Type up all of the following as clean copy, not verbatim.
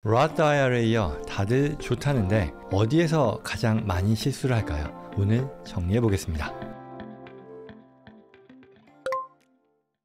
Roth IRA요. 다들 좋다는데 어디에서 가장 많이 실수를 할까요? 오늘 정리해 보겠습니다.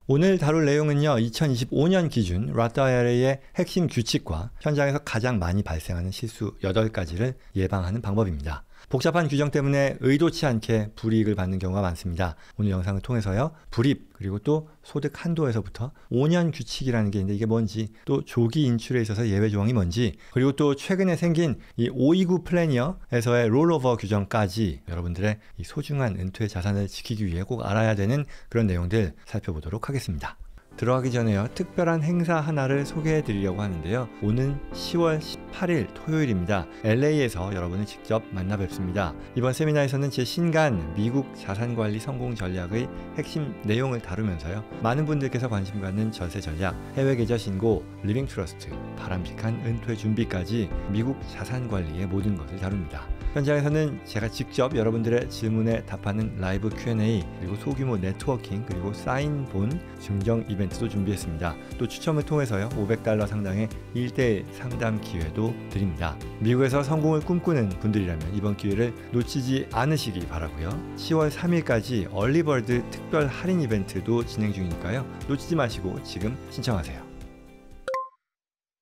오늘 다룰 내용은요, 2025년 기준 Roth IRA의 핵심 규칙과 현장에서 가장 많이 발생하는 실수 8가지를 예방하는 방법입니다. 복잡한 규정 때문에 의도치 않게 불이익을 받는 경우가 많습니다. 오늘 영상을 통해서요, 불입 그리고 또 소득 한도에서부터 5년 규칙이라는 게 있는데 이게 뭔지, 또 조기 인출에 있어서 예외 조항이 뭔지, 그리고 또 최근에 생긴 이 529 플래니어에서의 롤오버 규정까지 여러분들의 이 소중한 은퇴 자산을 지키기 위해 꼭 알아야 되는 그런 내용들 살펴보도록 하겠습니다. 들어가기 전에요, 특별한 행사 하나를 소개해 드리려고 하는데요. 오는 10월 18일 토요일입니다. LA에서 여러분을 직접 만나 뵙습니다. 이번 세미나에서는 제 신간 미국 자산관리 성공 전략의 핵심 내용을 다루면서요, 많은 분들께서 관심 갖는 전세 전략, 해외 계좌 신고, 리빙 트러스트, 바람직한 은퇴 준비까지 미국 자산관리의 모든 것을 다룹니다. 현장에서는 제가 직접 여러분들의 질문에 답하는 라이브 Q&A, 그리고 소규모 네트워킹, 그리고 사인본 증정 이벤트도 준비했습니다. 또 추첨을 통해서요, $500 상당의 1대1 상담 기회도 드립니다. 미국에서 성공을 꿈꾸는 분들이라면 이번 기회를 놓치지 않으시기 바라고요. 10월 3일까지 얼리버드 특별 할인 이벤트도 진행 중이니까요, 놓치지 마시고 지금 신청하세요.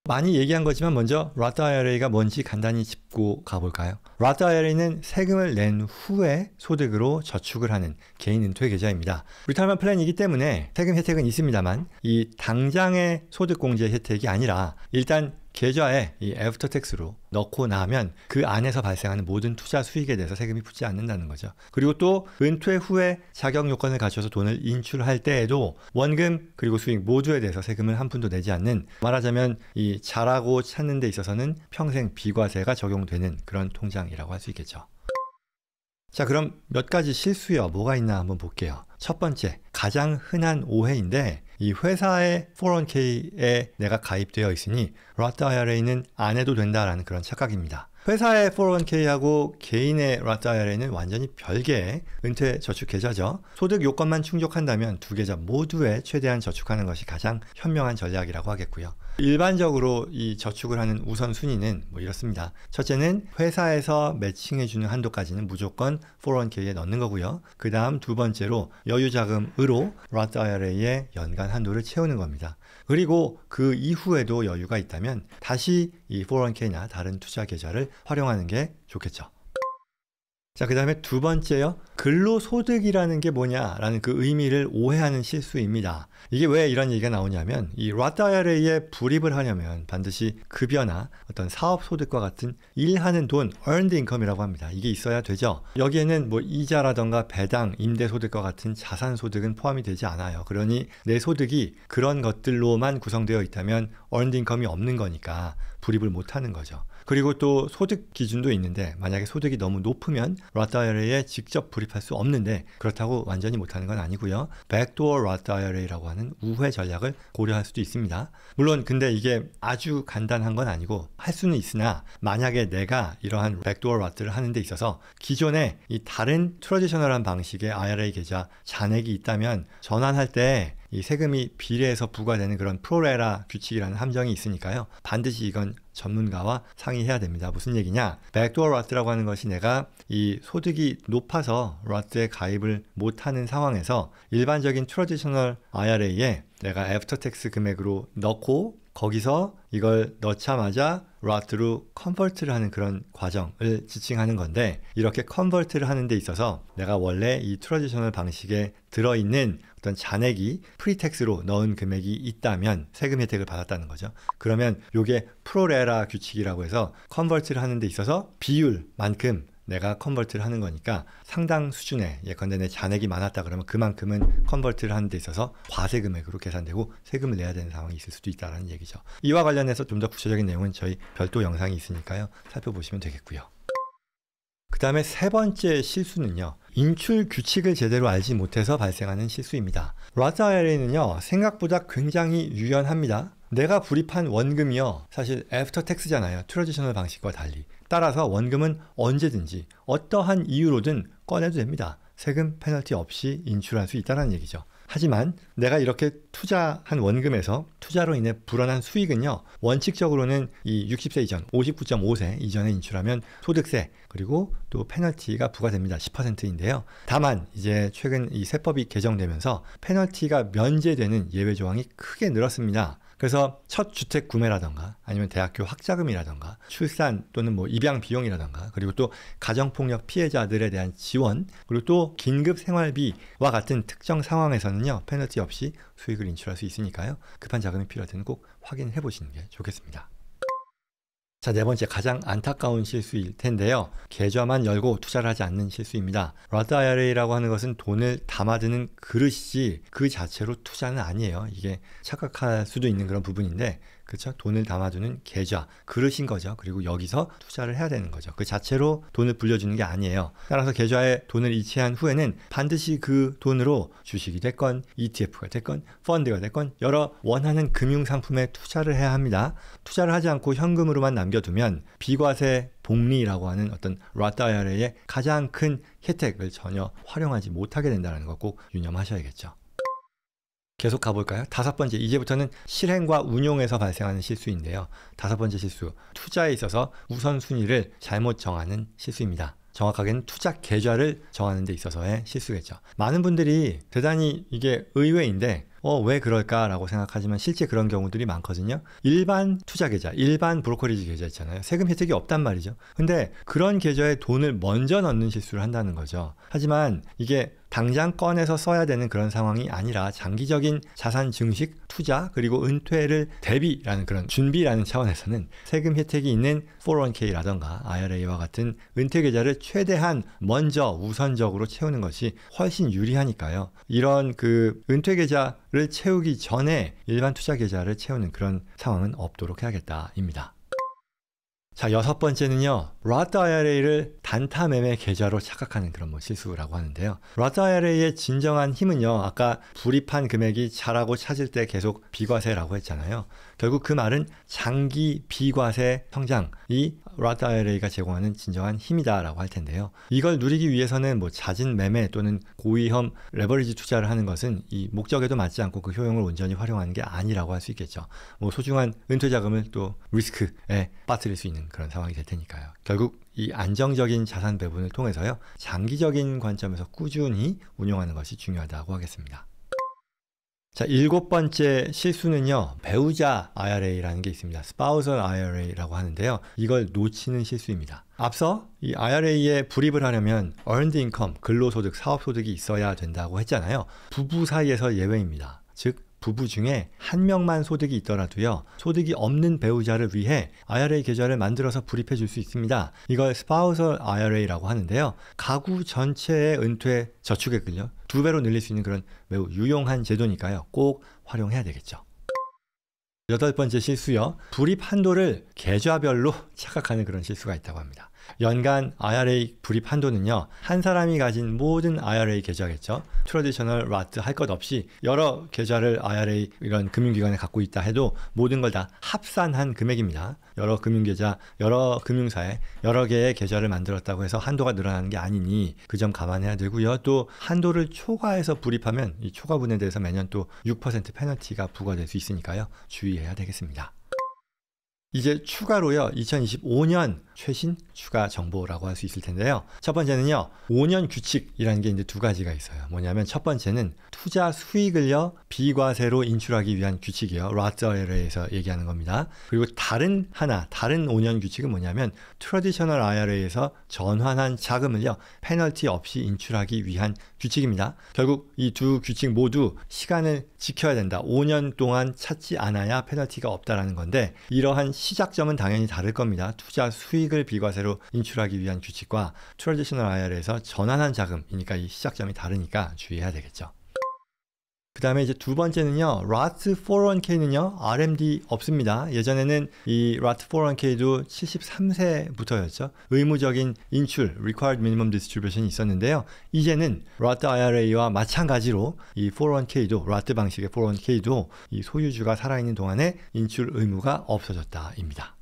많이 얘기한 거지만 먼저 Roth IRA가 뭔지 간단히 짚고 가볼까요? Roth IRA는 세금을 낸 후에 소득으로 저축을 하는 개인 은퇴 계좌입니다. 리타이먼트 플랜이기 때문에 세금 혜택은 있습니다만 이 당장의 소득 공제 혜택이 아니라 일단 계좌에 이 애프터 텍스로 넣고 나면 그 안에서 발생하는 모든 투자 수익에 대해서 세금이 붙지 않는다는 거죠. 그리고 또 은퇴 후에 자격 요건을 갖춰서 돈을 인출할 때에도 원금 그리고 수익 모두에 대해서 세금을 한 푼도 내지 않는, 말하자면 이 잘하고 찾는 데 있어서는 평생 비과세가 적용되는 그런 통장이라고 할 수 있겠죠. 자, 그럼 몇 가지 실수요, 뭐가 있나 한번 볼게요. 첫 번째, 가장 흔한 오해인데, 이 회사의 401k에 내가 가입되어 있으니 Roth IRA는 안 해도 된다라는 그런 착각입니다. 회사의 401k하고 개인의 Roth IRA는 완전히 별개의 은퇴 저축 계좌죠. 소득 요건만 충족한다면 두 계좌 모두에 최대한 저축하는 것이 가장 현명한 전략이라고 하겠고요. 일반적으로 이 저축을 하는 우선순위는 뭐 이렇습니다. 첫째는 회사에서 매칭해주는 한도까지는 무조건 401k에 넣는 거고요. 그 다음 두 번째로 여유자금으로 Roth IRA의 연간 한도를 채우는 겁니다. 그리고 그 이후에도 여유가 있다면 다시 이 401k나 다른 투자 계좌를 활용하는 게 좋겠죠. 자, 그 다음에 두 번째요, 근로소득이라는 게 뭐냐라는 그 의미를 오해하는 실수입니다. 이게 왜 이런 얘기가 나오냐면, 이 Roth IRA에 불입을 하려면 반드시 급여나 어떤 사업소득과 같은 일하는 돈, earned income이라고 합니다. 이게 있어야 되죠. 여기에는 뭐 이자라던가 배당, 임대소득과 같은 자산소득은 포함이 되지 않아요. 그러니 내 소득이 그런 것들로만 구성되어 있다면 earned income이 없는 거니까 불입을 못하는 거죠. 그리고 또 소득 기준도 있는데, 만약에 소득이 너무 높으면 Roth IRA에 직접 불입할 수 없는데, 그렇다고 완전히 못하는 건 아니고요. 백도어 Roth IRA라고 하는 우회 전략을 고려할 수도 있습니다. 물론 근데 이게 아주 간단한 건 아니고 할 수는 있으나, 만약에 내가 이러한 백도어 Roth를 하는 데 있어서 기존에 이 다른 트래디셔널한 방식의 IRA 계좌 잔액이 있다면 전환할 때 이 세금이 비례해서 부과되는 그런 프로레라 규칙이라는 함정이 있으니까요, 반드시 이건 전문가와 상의해야 됩니다. 무슨 얘기냐? 백도어 Roth라고 하는 것이 내가 이 소득이 높아서 Roth에 가입을 못하는 상황에서 일반적인 트래디셔널 IRA에 내가 애프터 텍스 금액으로 넣고 거기서 이걸 넣자마자 Roth로 컨버트를 하는 그런 과정을 지칭하는 건데, 이렇게 컨버트를 하는 데 있어서 내가 원래 이 트래디셔널 방식에 들어있는 어떤 잔액이 프리텍스로 넣은 금액이 있다면 세금 혜택을 받았다는 거죠. 그러면 이게 프로레라 규칙이라고 해서 컨버트를 하는 데 있어서 비율만큼 내가 컨버트를 하는 거니까 상당 수준의, 예컨대 내 잔액이 많았다 그러면 그만큼은 컨버트를 하는 데 있어서 과세 금액으로 계산되고 세금을 내야 되는 상황이 있을 수도 있다는 얘기죠. 이와 관련해서 좀 더 구체적인 내용은 저희 별도 영상이 있으니까요, 살펴보시면 되겠고요. 그 다음에 세 번째 실수는요, 인출 규칙을 제대로 알지 못해서 발생하는 실수입니다. Roth IRA는요, 생각보다 굉장히 유연합니다. 내가 불입한 원금이요, 사실 애프터 텍스잖아요. 트래디셔널 방식과 달리. 따라서 원금은 언제든지 어떠한 이유로든 꺼내도 됩니다. 세금 페널티 없이 인출할 수 있다는 얘기죠. 하지만 내가 이렇게 투자한 원금에서 투자로 인해 불어난 수익은요, 원칙적으로는 이 60세 이전, 59.5세 이전에 인출하면 소득세 그리고 또 페널티가 부과됩니다. 10%인데요. 다만 이제 최근 이 세법이 개정되면서 페널티가 면제되는 예외 조항이 크게 늘었습니다. 그래서 첫 주택 구매라던가 아니면 대학교 학자금이라던가 출산 또는 뭐 입양 비용이라던가 그리고 또 가정폭력 피해자들에 대한 지원 그리고 또 긴급 생활비와 같은 특정 상황에서는요, 페널티 없이 수익을 인출할 수 있으니까요. 급한 자금이 필요할 때는 꼭 확인해 보시는 게 좋겠습니다. 자, 네 번째 가장 안타까운 실수일 텐데요. 계좌만 열고 투자를 하지 않는 실수입니다. Roth IRA라고 하는 것은 돈을 담아두는 그릇이지 그 자체로 투자는 아니에요. 이게 착각할 수도 있는 그런 부분인데, 그렇죠? 돈을 담아두는 계좌, 그릇인 거죠. 그리고 여기서 투자를 해야 되는 거죠. 그 자체로 돈을 불려주는 게 아니에요. 따라서 계좌에 돈을 이체한 후에는 반드시 그 돈으로 주식이 됐건 ETF가 됐건 펀드가 됐건 여러 원하는 금융상품에 투자를 해야 합니다. 투자를 하지 않고 현금으로만 남겨두면 비과세 복리라고 하는 어떤 Roth IRA의 가장 큰 혜택을 전혀 활용하지 못하게 된다는 거 꼭 유념하셔야겠죠. 계속 가볼까요? 다섯 번째, 이제부터는 실행과 운용에서 발생하는 실수인데요. 다섯 번째 실수, 투자에 있어서 우선순위를 잘못 정하는 실수입니다. 정확하게는 투자 계좌를 정하는 데 있어서의 실수겠죠. 많은 분들이 대단히 이게 의외인데 왜 그럴까라고 생각하지만 실제 그런 경우들이 많거든요. 일반 투자 계좌, 일반 브로커리지 계좌 있잖아요. 세금 혜택이 없단 말이죠. 근데 그런 계좌에 돈을 먼저 넣는 실수를 한다는 거죠. 하지만 이게 당장 꺼내서 써야 되는 그런 상황이 아니라 장기적인 자산 증식, 투자, 그리고 은퇴를 대비라는 그런 준비라는 차원에서는 세금 혜택이 있는 401k라던가 IRA와 같은 은퇴 계좌를 최대한 먼저 우선적으로 채우는 것이 훨씬 유리하니까요. 이런 그 은퇴 계좌를 채우기 전에 일반 투자 계좌를 채우는 그런 상황은 없도록 해야겠다입니다. 자, 여섯 번째는요, Roth IRA를 단타 매매 계좌로 착각하는 그런 실수라고 하는데요. Roth IRA의 진정한 힘은요, 아까 불입한 금액이 자라고 찾을 때 계속 비과세라고 했잖아요. 결국 그 말은 장기 비과세 성장이 Roth IRA가 제공하는 진정한 힘이다라고 할 텐데요. 이걸 누리기 위해서는 뭐 잦은 매매 또는 고위험 레버리지 투자를 하는 것은 이 목적에도 맞지 않고 그 효용을 온전히 활용하는 게 아니라고 할 수 있겠죠. 뭐 소중한 은퇴 자금을 또 리스크에 빠뜨릴 수 있는 그런 상황이 될 테니까요. 결국 이 안정적인 자산 배분을 통해서요, 장기적인 관점에서 꾸준히 운용하는 것이 중요하다고 하겠습니다. 자, 일곱 번째 실수는요, 배우자 IRA라는 게 있습니다. Spousal IRA라고 하는데요. 이걸 놓치는 실수입니다. 앞서 이 IRA에 불입을 하려면 Earned Income, 근로소득, 사업소득이 있어야 된다고 했잖아요. 부부 사이에서 예외입니다. 즉 부부 중에 한 명만 소득이 있더라도요, 소득이 없는 배우자를 위해 IRA 계좌를 만들어서 불입해 줄 수 있습니다. 이걸 Spousal IRA라고 하는데요. 가구 전체의 은퇴 저축액을요, 2배로 늘릴 수 있는 그런 매우 유용한 제도니까요. 꼭 활용해야 되겠죠. 여덟 번째 실수요, 불입 한도를 계좌별로 착각하는 그런 실수가 있다고 합니다. 연간 IRA 불입 한도는요, 한 사람이 가진 모든 IRA 계좌겠죠. 트래디셔널 Roth 할 것 없이 여러 계좌를 IRA 이런 금융기관에 갖고 있다 해도 모든 걸 다 합산한 금액입니다. 여러 금융계좌, 여러 금융사에 여러 개의 계좌를 만들었다고 해서 한도가 늘어나는 게 아니니 그 점 감안해야 되고요. 또 한도를 초과해서 불입하면 이 초과분에 대해서 매년 또 6% 페널티가 부과될 수 있으니까요. 주의해야 되겠습니다. 이제 추가로요, 2025년 최신 추가 정보라고 할 수 있을 텐데요. 첫 번째는요, 5년 규칙이라는 게 이제 두 가지가 있어요. 뭐냐면 첫 번째는 투자 수익을요, 비과세로 인출하기 위한 규칙이에요. Roth IRA에서 얘기하는 겁니다. 그리고 다른 5년 규칙은 뭐냐면 트래디셔널 IRA에서 전환한 자금을요, 페널티 없이 인출하기 위한 규칙입니다. 결국 이 두 규칙 모두 시간을 지켜야 된다. 5년 동안 찾지 않아야 페널티가 없다라는 건데, 이러한 시작점은 당연히 다를 겁니다. 투자 수익을 비과세로 인출하기 위한 규칙과 트래디셔널 IRA에서 전환한 자금이니까 이 시작점이 다르니까 주의해야 되겠죠. 그 다음에 이제 두 번째는요, Roth 401k는요, RMD 없습니다. 예전에는 이 Roth 401k도 73세부터였죠. 의무적인 인출, Required Minimum Distribution이 있었는데요. 이제는 Roth IRA와 마찬가지로 이 401k도, Roth 방식의 401k도 이 소유주가 살아있는 동안에 인출 의무가 없어졌다입니다.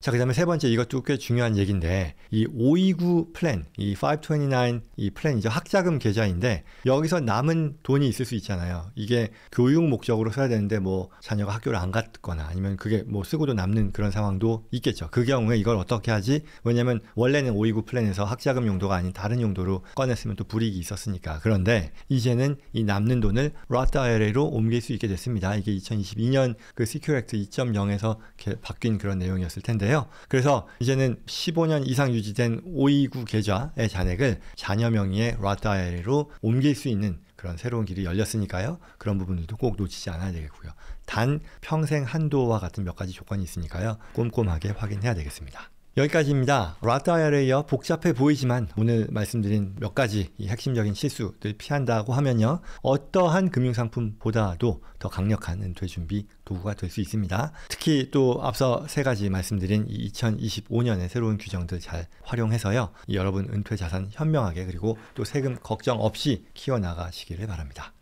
자, 그 다음에 세 번째, 이것도 꽤 중요한 얘기인데, 이 529 플랜, 이 529 이 플랜이죠. 학자금 계좌인데, 여기서 남은 돈이 있을 수 있잖아요. 이게 교육 목적으로 써야 되는데, 뭐, 자녀가 학교를 안 갔거나, 아니면 그게 뭐 쓰고도 남는 그런 상황도 있겠죠. 그 경우에 이걸 어떻게 하지? 왜냐면, 원래는 529 플랜에서 학자금 용도가 아닌 다른 용도로 꺼냈으면 또 불이익이 있었으니까. 그런데, 이제는 이 남는 돈을 Roth IRA로 옮길 수 있게 됐습니다. 이게 2022년 그 Secure Act 2.0에서 바뀐 그런 내용이었을 텐데요. 그래서 이제는 15년 이상 유지된 529 계좌의 잔액을 자녀 명의의 Roth IRA로 옮길 수 있는 그런 새로운 길이 열렸으니까요. 그런 부분들도 꼭 놓치지 않아야 되겠고요. 단 평생 한도와 같은 몇 가지 조건이 있으니까요. 꼼꼼하게 확인해야 되겠습니다. 여기까지입니다. Roth IRA여 복잡해 보이지만 오늘 말씀드린 몇 가지 이 핵심적인 실수들 피한다고 하면요. 어떠한 금융상품보다도 더 강력한 은퇴 준비 도구가 될 수 있습니다. 특히 또 앞서 세 가지 말씀드린 이 2025년의 새로운 규정들 잘 활용해서요. 여러분 은퇴 자산 현명하게 그리고 또 세금 걱정 없이 키워나가시기를 바랍니다.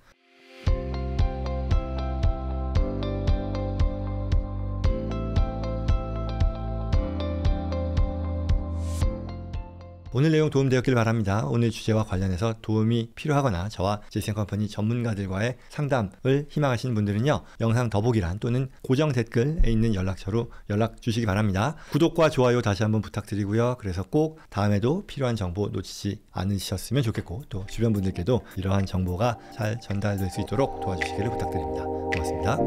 오늘 내용 도움되었길 바랍니다. 오늘 주제와 관련해서 도움이 필요하거나 저와 제이슨컴퍼니 전문가들과의 상담을 희망하시는 분들은요. 영상 더보기란 또는 고정 댓글에 있는 연락처로 연락 주시기 바랍니다. 구독과 좋아요 다시 한번 부탁드리고요. 그래서 꼭 다음에도 필요한 정보 놓치지 않으셨으면 좋겠고 또 주변 분들께도 이러한 정보가 잘 전달될 수 있도록 도와주시기를 부탁드립니다. 고맙습니다.